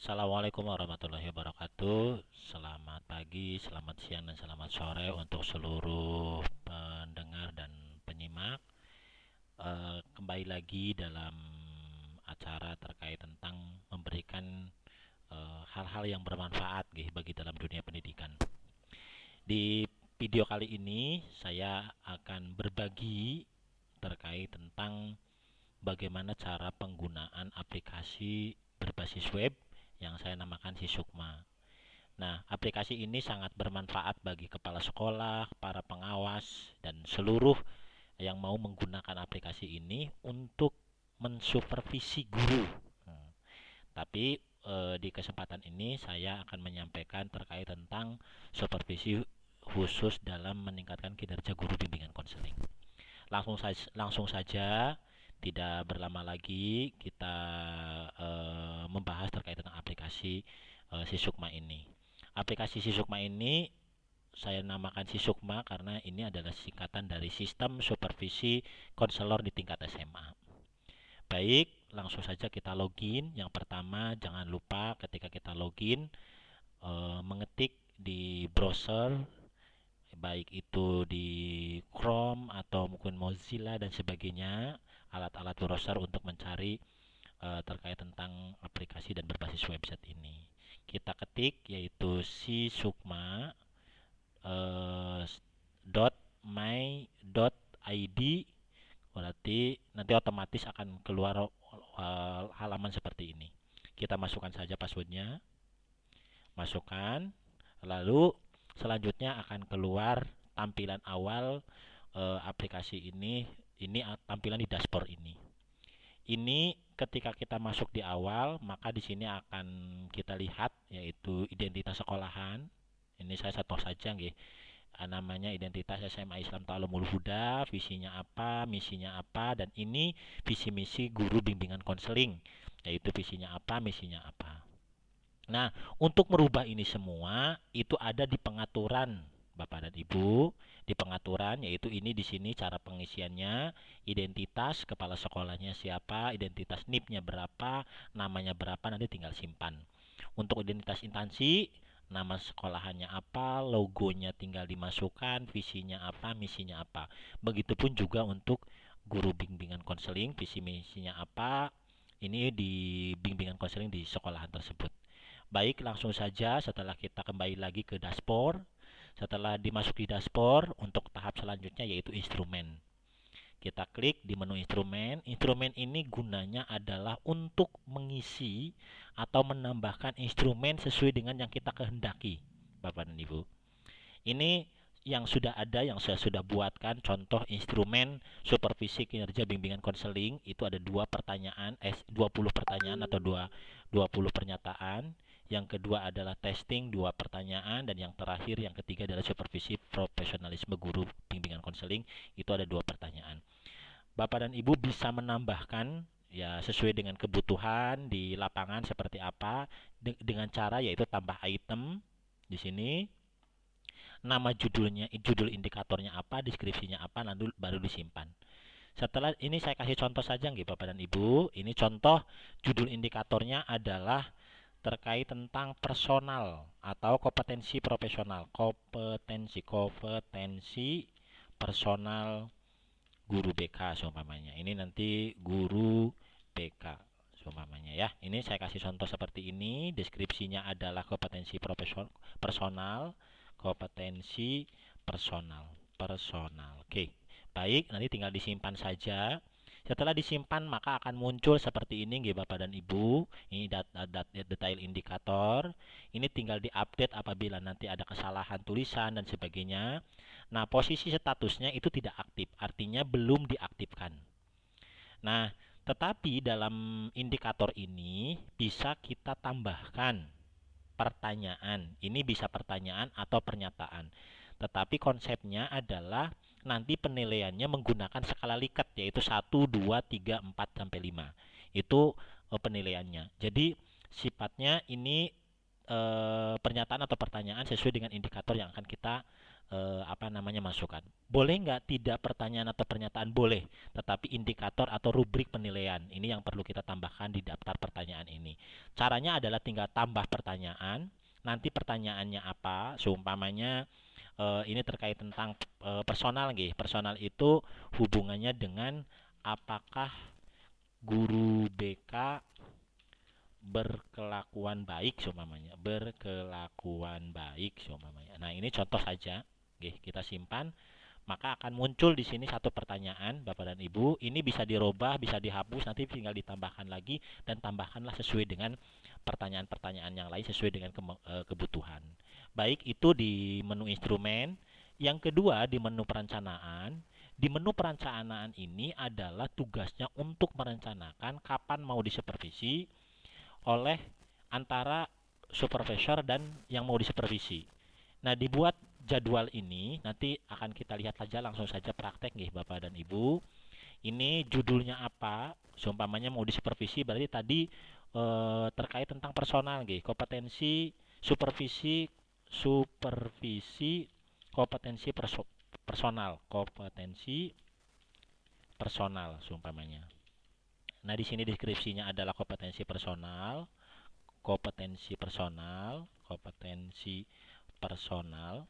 Assalamualaikum warahmatullahi wabarakatuh. Selamat pagi, selamat siang, dan selamat sore untuk seluruh pendengar dan penyimak. Kembali lagi dalam acara terkait tentang memberikan hal-hal yang bermanfaat bagi dalam dunia pendidikan. Di video kali ini saya akan berbagi terkait tentang bagaimana cara penggunaan aplikasi berbasis web yang saya namakan Sisukma. Nah, aplikasi ini sangat bermanfaat bagi kepala sekolah, para pengawas, dan seluruh yang mau menggunakan aplikasi ini untuk mensupervisi guru. Nah, tapi di kesempatan ini saya akan menyampaikan terkait tentang supervisi khusus dalam meningkatkan kinerja guru bimbingan konseling. Langsung saja, tidak berlama lagi kita membahas terkait dengan aplikasi Sisukma ini. Aplikasi Sisukma ini saya namakan Sisukma karena ini adalah singkatan dari Sistem Supervisi Konselor di tingkat SMA. Baik, langsung saja kita login. Yang pertama, jangan lupa ketika kita login mengetik di browser, baik itu di Chrome atau mungkin Mozilla dan sebagainya, alat-alat browser untuk mencari terkait tentang aplikasi dan berbasis website ini. Kita ketik yaitu sisukma .my.id, berarti nanti otomatis akan keluar halaman seperti ini. Kita masukkan saja passwordnya, masukkan, lalu selanjutnya akan keluar tampilan awal aplikasi ini. Ini tampilan di dashboard ini. Ini ketika kita masuk di awal, maka di sini akan kita lihat yaitu identitas sekolahan. Ini saya satu saja nggih. Namanya identitas SMA Islam Ta'alumul Huda, visinya apa, misinya apa, dan ini visi misi guru bimbingan konseling, yaitu visinya apa, misinya apa. Nah, untuk merubah ini semua itu ada di pengaturan Bapak dan Ibu, di pengaturan yaitu ini di sini cara pengisiannya, identitas kepala sekolahnya siapa, identitas NIP-nya berapa, namanya berapa, nanti tinggal simpan. Untuk identitas instansi, nama sekolahannya apa, logonya tinggal dimasukkan, visinya apa, misinya apa. Begitupun juga untuk guru bimbingan konseling, visi misinya apa, ini di bimbingan konseling di sekolahan tersebut. Baik, langsung saja setelah kita kembali lagi ke dashboard. Setelah dimasuki dashboard, untuk tahap selanjutnya yaitu instrumen. Kita klik di menu instrumen. Instrumen ini gunanya adalah untuk mengisi atau menambahkan instrumen sesuai dengan yang kita kehendaki, Bapak dan Ibu. Ini yang sudah ada, yang saya sudah buatkan contoh instrumen supervisi kinerja bimbingan konseling. Itu ada 20 pertanyaan atau 20 pernyataan. Yang kedua adalah testing 2 pertanyaan, dan yang terakhir yang ketiga adalah supervisi profesionalisme guru bimbingan konseling. Itu ada 2 pertanyaan. Bapak dan Ibu bisa menambahkan ya sesuai dengan kebutuhan di lapangan seperti apa dengan cara yaitu tambah item di sini, nama judulnya, judul indikatornya apa, deskripsinya apa, lalu baru disimpan. Setelah ini saya kasih contoh saja nggih Bapak dan Ibu. Ini contoh judul indikatornya adalah terkait tentang personal atau kompetensi profesional. Kompetensi personal guru BK seumpamanya. Ini nanti guru BK seumpamanya ya. Ini saya kasih contoh seperti ini. Deskripsinya adalah kompetensi personal, kompetensi personal. Oke. Baik, nanti tinggal disimpan saja. Setelah disimpan maka akan muncul seperti ini nggih Bapak dan Ibu. Ini detail indikator. Ini tinggal diupdate apabila nanti ada kesalahan tulisan dan sebagainya. Nah, posisi statusnya itu tidak aktif, artinya belum diaktifkan. Nah, tetapi dalam indikator ini bisa kita tambahkan pertanyaan. Ini bisa pertanyaan atau pernyataan. Tetapi konsepnya adalah nanti penilaiannya menggunakan skala Likert yaitu 1, 2, 3, 4 sampai 5. Itu penilaiannya. Jadi sifatnya ini pernyataan atau pertanyaan sesuai dengan indikator yang akan kita masukan. Boleh nggak tidak pertanyaan atau pernyataan? Boleh, tetapi indikator atau rubrik penilaian ini yang perlu kita tambahkan di daftar pertanyaan ini. Caranya adalah tinggal tambah pertanyaan, nanti pertanyaannya apa, seumpamanya ini terkait tentang personal nggih. Personal itu hubungannya dengan apakah guru BK berkelakuan baik seumpamanya, berkelakuan baik seumpamanya. Nah, ini contoh saja. Oke, kita simpan, maka akan muncul di sini satu pertanyaan, Bapak dan Ibu. Ini bisa dirubah, bisa dihapus, nanti tinggal ditambahkan lagi dan tambahkanlah sesuai dengan pertanyaan-pertanyaan yang lain sesuai dengan kebutuhan. Baik itu di menu instrumen. Yang kedua di menu perencanaan. Di menu perencanaan ini adalah tugasnya untuk merencanakan kapan mau disupervisi oleh antara supervisor dan yang mau disupervisi. Nah, dibuat jadwal ini nanti akan kita lihat saja, langsung saja praktek nih Bapak dan Ibu. Ini judulnya apa? Seumpamanya mau disupervisi berarti tadi terkait tentang personal nih, kompetensi supervisi supervisi kompetensi personal, kompetensi personal seumpamanya. Nah, di sini deskripsinya adalah kompetensi personal, kompetensi personal, kompetensi personal.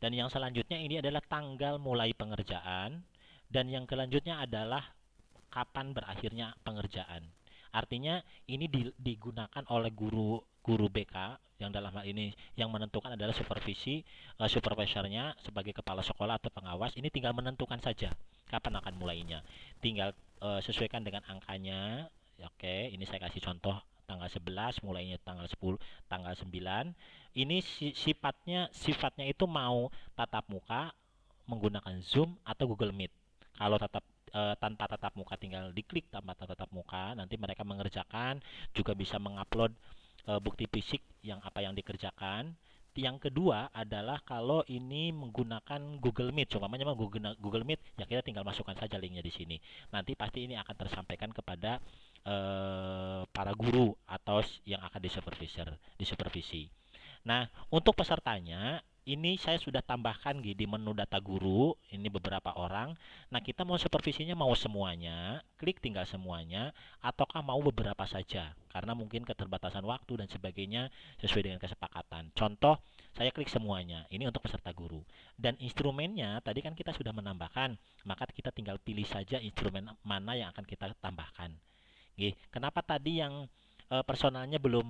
Dan yang selanjutnya ini adalah tanggal mulai pengerjaan, dan yang selanjutnya adalah kapan berakhirnya pengerjaan. Artinya ini digunakan oleh guru BK yang dalam hal ini yang menentukan adalah supervisornya sebagai kepala sekolah atau pengawas. Ini tinggal menentukan saja kapan akan mulainya. Tinggal sesuaikan dengan angkanya. Oke, ini saya kasih contoh tanggal 11, mulainya tanggal 10, tanggal 9. Ini sifatnya itu mau tatap muka menggunakan Zoom atau Google Meet. Kalau tanpa tatap muka tinggal diklik tanpa tatap muka, nanti mereka mengerjakan, juga bisa mengupload bukti fisik yang apa yang dikerjakan. Yang kedua adalah kalau ini menggunakan Google Meet, umpamanya menggunakan Google Meet, ya kita tinggal masukkan saja linknya di sini. Nanti pasti ini akan tersampaikan kepada para guru atau yang akan disupervisi. Nah, untuk pesertanya ini saya sudah tambahkan di menu data guru, ini beberapa orang. Nah, kita mau supervisinya mau semuanya, klik tinggal semuanya, ataukah mau beberapa saja, karena mungkin keterbatasan waktu dan sebagainya sesuai dengan kesepakatan. Contoh, saya klik semuanya, ini untuk peserta guru. Dan instrumennya, tadi kan kita sudah menambahkan, maka kita tinggal pilih saja instrumen mana yang akan kita tambahkan. Kenapa tadi yang personalnya belum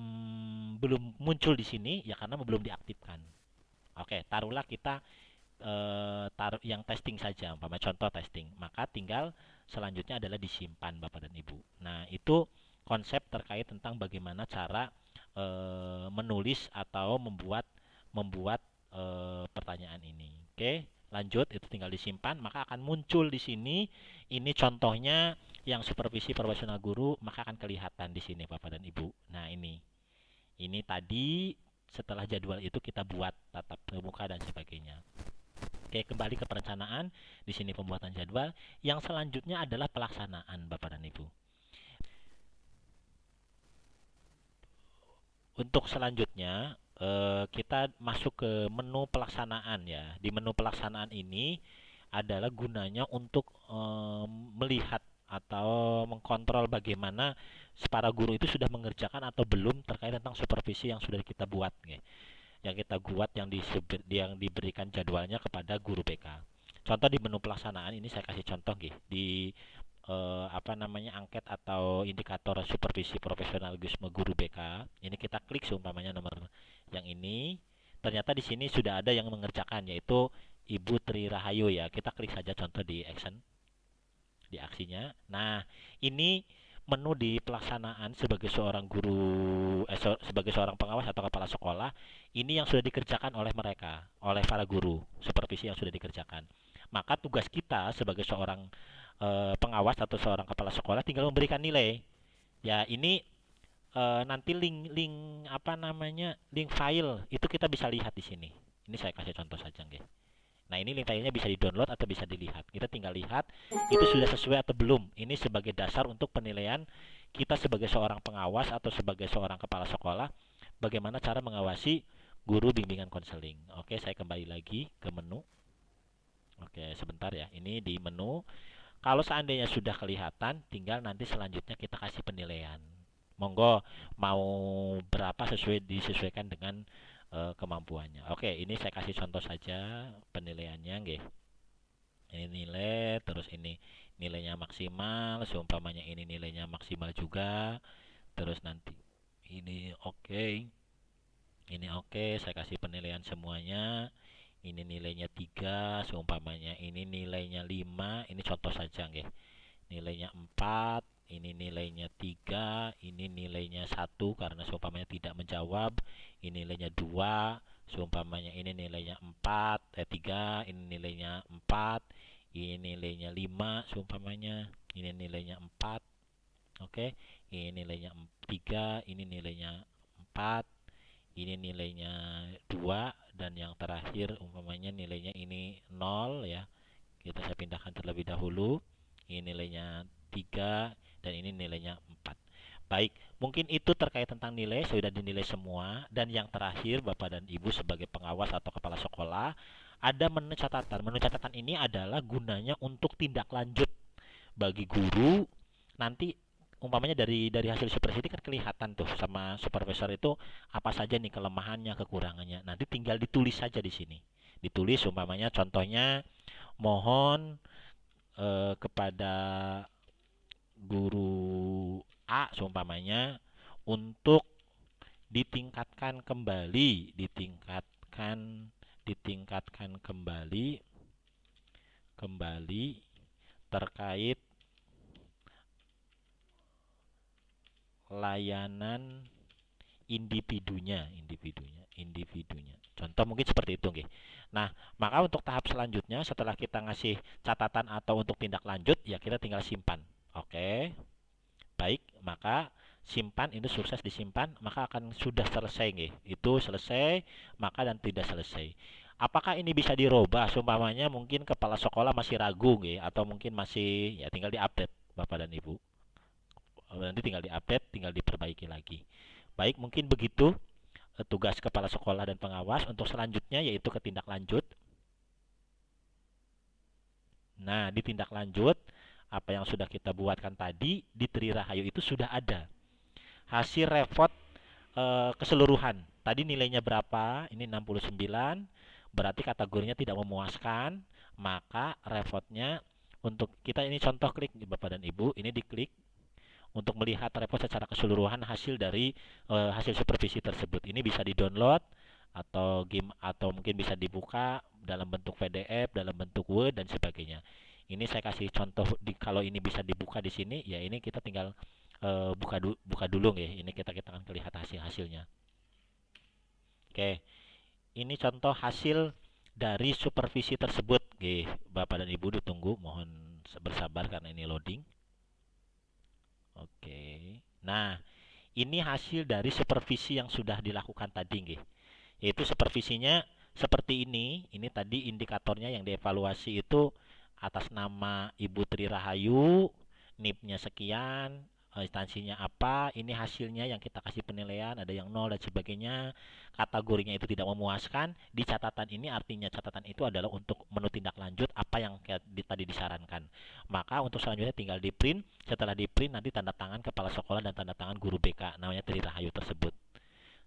muncul di sini? Ya karena belum diaktifkan. Oke, taruhlah kita taruh yang testing saja, umpama contoh testing. Maka tinggal selanjutnya adalah disimpan Bapak dan Ibu. Nah, itu konsep terkait tentang bagaimana cara menulis atau membuat pertanyaan ini. Oke, lanjut, itu tinggal disimpan, maka akan muncul di sini. Ini contohnya yang supervisi profesional guru, maka akan kelihatan di sini Bapak dan Ibu. Nah, ini tadi setelah jadwal itu kita buat tatap muka dan sebagainya. Oke, kembali ke perencanaan. Di sini pembuatan jadwal. Yang selanjutnya adalah pelaksanaan Bapak dan Ibu. Untuk selanjutnya kita masuk ke menu pelaksanaan ya. Di menu pelaksanaan ini adalah gunanya untuk melihat atau mengkontrol bagaimana para guru itu sudah mengerjakan atau belum terkait tentang supervisi yang sudah kita buat, yang diberikan jadwalnya kepada guru BK. Contoh di menu pelaksanaan ini saya kasih contoh di angket atau indikator supervisi profesionalisme guru BK. Ini kita klik seumpamanya nomor yang ini. Ternyata di sini sudah ada yang mengerjakan, yaitu Ibu Tri Rahayu ya. Kita klik saja contoh di action, di aksinya. Nah, ini menu di pelaksanaan sebagai seorang guru, sebagai seorang pengawas atau kepala sekolah, ini yang sudah dikerjakan oleh mereka, oleh para guru, supervisi yang sudah dikerjakan. Maka tugas kita sebagai seorang pengawas atau seorang kepala sekolah tinggal memberikan nilai. Ya, ini nanti link file itu kita bisa lihat di sini. Ini saya kasih contoh saja, nggih. Nah, ini link filenya bisa di-download atau bisa dilihat. Kita tinggal lihat itu sudah sesuai atau belum. Ini sebagai dasar untuk penilaian kita sebagai seorang pengawas atau sebagai seorang kepala sekolah, bagaimana cara mengawasi guru bimbingan konseling. Oke, saya kembali lagi ke menu. Oke, sebentar ya. Ini di menu. Kalau seandainya sudah kelihatan, tinggal nanti selanjutnya kita kasih penilaian. Monggo mau berapa disesuaikan dengan kemampuannya. Oke, ini saya kasih contoh saja penilaiannya, nggih. Ini nilai, terus ini nilainya maksimal, seumpamanya ini nilainya maksimal juga. Terus nanti ini oke. Ini oke, saya kasih penilaian semuanya. Ini nilainya 3, seumpamanya ini nilainya 5, ini contoh saja nggih. Nilainya 4, ini nilainya 3, ini nilainya 1 karena seumpamanya tidak menjawab. Ini nilainya 2, seumpamanya ini nilainya 3, ini nilainya 4, ini nilainya 5, seumpamanya ini nilainya 4. Oke, ini nilainya 3, ini nilainya 4, ini nilainya 2, dan yang terakhir umpamanya nilainya ini 0 ya. Saya pindahkan terlebih dahulu. Ini nilainya 3 dan ini nilainya 4. Baik, mungkin itu terkait tentang nilai sudah dinilai semua. Dan yang terakhir Bapak dan Ibu sebagai pengawas atau kepala sekolah, ada menu catatan. Menu catatan ini adalah gunanya untuk tindak lanjut bagi guru. Nanti umpamanya dari hasil supervisi kan kelihatan tuh sama supervisor itu apa saja nih kelemahannya, kekurangannya. Nanti tinggal ditulis saja di sini. Ditulis umpamanya contohnya mohon kepada guru A seumpamanya untuk ditingkatkan kembali terkait layanan individunya. Contoh mungkin seperti itu nggih. Nah, maka untuk tahap selanjutnya setelah kita ngasih catatan atau untuk tindak lanjut, ya kita tinggal simpan. Oke. Baik, maka simpan ini sukses disimpan, maka akan sudah selesai nggih. Itu selesai, maka dan tidak selesai. Apakah ini bisa dirubah? Seumpamanya mungkin kepala sekolah masih ragu nggih atau mungkin masih ya tinggal diupdate Bapak dan Ibu. Nanti tinggal diupdate, tinggal diperbaiki lagi. Baik, mungkin begitu tugas kepala sekolah dan pengawas. Untuk selanjutnya yaitu ke tindak lanjut. Nah, di tindak lanjut apa yang sudah kita buatkan tadi di Tri Rahayu itu sudah ada hasil repot keseluruhan. Tadi nilainya berapa? Ini 69. Berarti kategorinya tidak memuaskan. Maka repotnya untuk kita ini contoh klik Bapak dan Ibu, ini diklik untuk melihat repot secara keseluruhan hasil dari hasil supervisi tersebut. Ini bisa di-download atau game atau mungkin bisa dibuka dalam bentuk PDF, dalam bentuk Word dan sebagainya. Ini saya kasih contoh kalau ini bisa dibuka di sini, ya ini kita tinggal buka dulu ya. Ini kita akan melihat hasilnya. Oke. Ini contoh hasil dari supervisi tersebut. Oke, Bapak dan Ibu ditunggu, mohon bersabar karena ini loading. Oke. Nah, ini hasil dari supervisi yang sudah dilakukan tadi nggih. Yaitu supervisinya seperti ini. Ini tadi indikatornya yang dievaluasi itu atas nama Ibu Tri Rahayu, NIP-nya sekian, instansinya apa, ini hasilnya yang kita kasih penilaian, ada yang 0 dan sebagainya. Kategorinya itu tidak memuaskan. Di catatan ini artinya catatan itu adalah untuk menu tindak lanjut apa yang tadi disarankan. Maka untuk selanjutnya tinggal di print. Setelah di print nanti tanda tangan kepala sekolah dan tanda tangan guru BK namanya Tri Rahayu tersebut.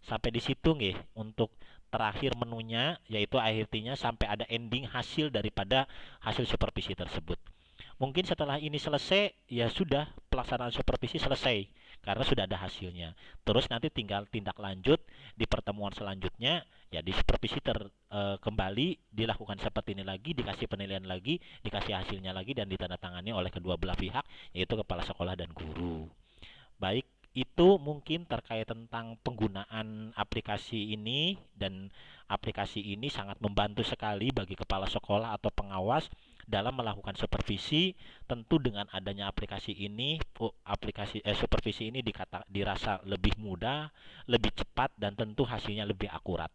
Sampai di situ nggih untuk terakhir menunya, yaitu akhirnya sampai ada ending hasil daripada hasil supervisi tersebut. Mungkin setelah ini selesai, ya sudah pelaksanaan supervisi selesai karena sudah ada hasilnya. Terus nanti tinggal tindak lanjut di pertemuan selanjutnya, ya di supervisi kembali dilakukan seperti ini lagi, dikasih penilaian lagi, dikasih hasilnya lagi dan ditandatangani oleh kedua belah pihak, yaitu kepala sekolah dan guru. Baik, itu mungkin terkait tentang penggunaan aplikasi ini, dan aplikasi ini sangat membantu sekali bagi kepala sekolah atau pengawas dalam melakukan supervisi. Tentu dengan adanya aplikasi ini, supervisi ini dirasa lebih mudah, lebih cepat dan tentu hasilnya lebih akurat.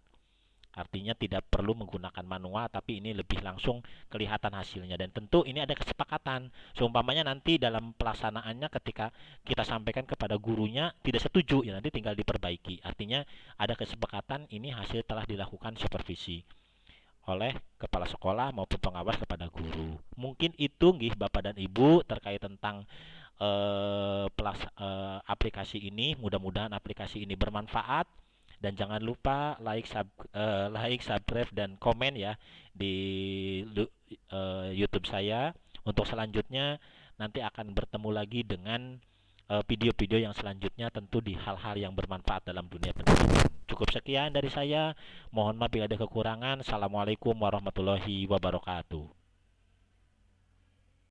Artinya tidak perlu menggunakan manual, tapi ini lebih langsung kelihatan hasilnya. Dan tentu ini ada kesepakatan. Seumpamanya nanti dalam pelaksanaannya ketika kita sampaikan kepada gurunya tidak setuju, ya nanti tinggal diperbaiki. Artinya ada kesepakatan ini hasil telah dilakukan supervisi oleh kepala sekolah maupun pengawas kepada guru. Mungkin itu nggih Bapak dan Ibu terkait tentang aplikasi ini. Mudah-mudahan aplikasi ini bermanfaat, dan jangan lupa like, subscribe dan komen ya di YouTube saya. Untuk selanjutnya nanti akan bertemu lagi dengan video-video yang selanjutnya, tentu di hal-hal yang bermanfaat dalam dunia pendidikan. Cukup sekian dari saya. Mohon maaf bila ada kekurangan. Assalamualaikum warahmatullahi wabarakatuh.